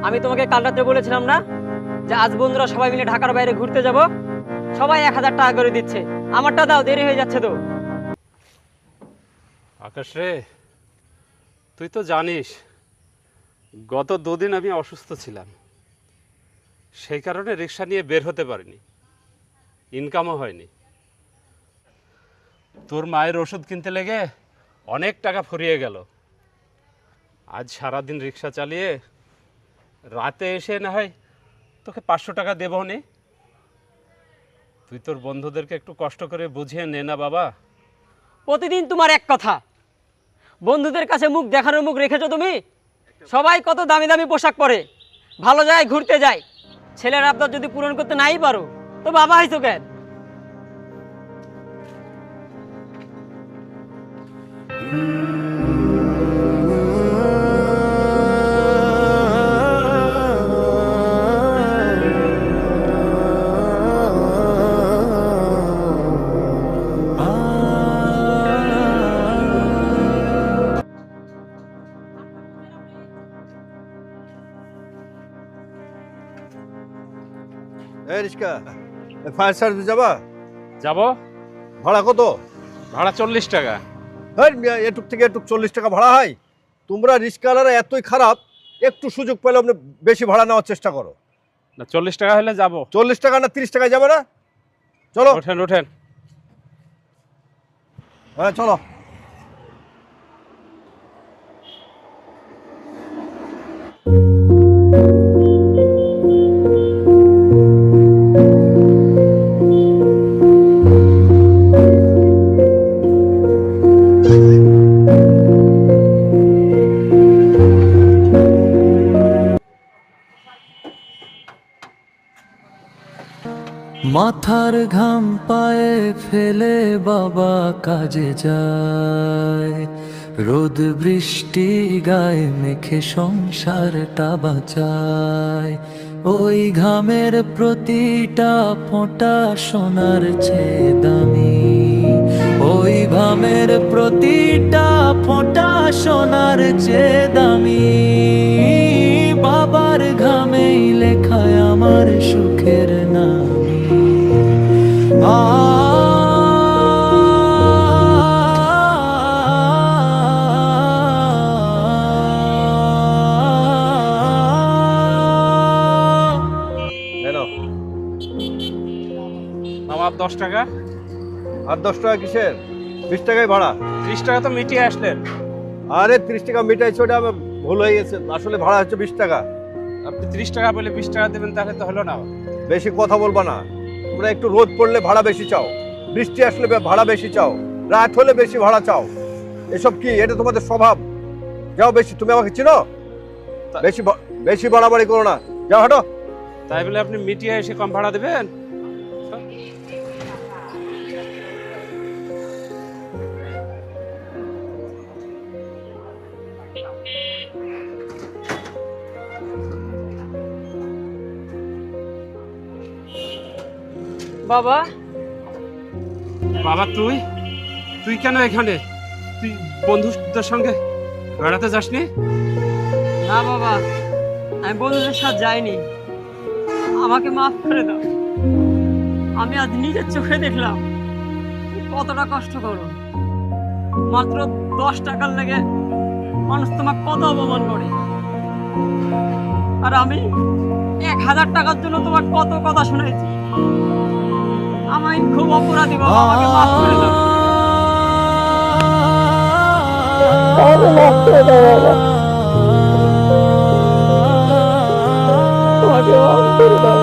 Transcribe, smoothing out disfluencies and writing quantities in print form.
আমি তোমাকে কাল রাতে বলেছিলাম না যে আজ বন্ধুরা সবাই মিলে ঢাকার বাইরে ঘুরতে যাব? সবাই 1000 টাকা করে দিচ্ছে, আমারটা দাও, দেরি হয়ে যাচ্ছে তো। আকাশ রে, তুই তো জানিস গত 2 দিন আমি অসুস্থ ছিলাম, সেই কারণে রিক্সা নিয়ে বের হতে পারিনি, ইনকামও হয়নি। তোর মায়ের ওষুধ কিনতে লেগে অনেক টাকা ফুরিয়ে গেল। আজ সারাদিন রিক্সা চালিয়ে রাতে এসে না হয় তোকে 500 টাকা দেবো নে। তুই তোর বন্ধুদেরকে একটু কষ্ট করে বুঝিয়ে নে না বাবা। প্রতিদিন তোমার এক কথা, বন্ধুদের কাছে মুখ দেখানোর মুখ রেখেছো তুমি। সবাই কত দামি দামি পোশাক পরে, ভালো যায় ঘুরতে যায়। ছেলের আবদার যদি পূরণ করতে নাই পারো তো বাবা হইছো কেন? এই রিস্কা, ফায়ার সার্ভিস যাবা? যাব। ভাড়া কত? ভাড়া 40 টাকা। হ্যাঁ, এটুক থেকে এটুক 40 টাকা ভাড়া হয়? তোমরা রিস্কাওয়ালারা এতই খারাপ, একটু সুযোগ পেলে আপনি বেশি ভাড়া নেওয়ার চেষ্টা করো। না 40 টাকা হলে যাব। 40 টাকা না 30 টাকায় যাবে না? চলো। ওঠেন ওঠেন। হ্যাঁ চলো। মাথার ঘাম পায়ে ফেলে বাবা কাজে যায়, রোদ বৃষ্টি গায়ে মেখে সংসারটা বাঁচায়। ওই ঘামের প্রতিটা ফোঁটা সোনার চেয়ে দামি, ওই ঘামের প্রতিটা ফোঁটা সোনার চেয়ে দামি। বাবার ঘামেই লেখায় আমার সুখের নাম। আমার 10 টাকা। আর 10 টাকা কিসের? 20 টাকাই ভাড়া। 30 টাকা তো মিটিয়ে আসলেন। আরে 30 টাকা মিটাইছে, ওটা আমার ভুল হয়ে গেছে। আসলে ভাড়া হচ্ছে 20 টাকা। আপনি 30 টাকা বলে 20 টাকা দেবেন, তাহলে তো হলো না। বেশি কথা বলবা না। তোমরা একটু রোদ পড়লে ভাড়া বেশি চাও, বৃষ্টি আসলে ভাড়া বেশি চাও, রাত হলে বেশি ভাড়া চাও। এসব কি? এটা তোমাদের স্বভাব। যাও, বেশি, তুমি আমাকে চিনো, বেশি বাড়াবাড়ি করো না। যাও, হাঁটো। তাই বলে আপনি মিটিয়ে এসে কম ভাড়া দেবেন? বাবা, বাবা তুই তুই কেন এখানে? তুই বন্ধুদের সঙ্গে বেড়াতে যাসনি? না বাবা, আমি বন্ধুদের সাথে যাইনি, আমাকে মাফ করে দাও। আমি আজ নিজের চোখে দেখলাম কতটা কষ্ট করো। মাত্র 10 টাকার লেগে মানুষ তোমাকে কত অপমান করে, আর আমি 1000 টাকার জন্য তোমার কত কথা শুনেছি। আমি খুব অপরাধী বাবা, আমাকে মাফ করে দাও। আমাকে মাফ করে দাও বাবা, আমাকে মাফ করে দাও।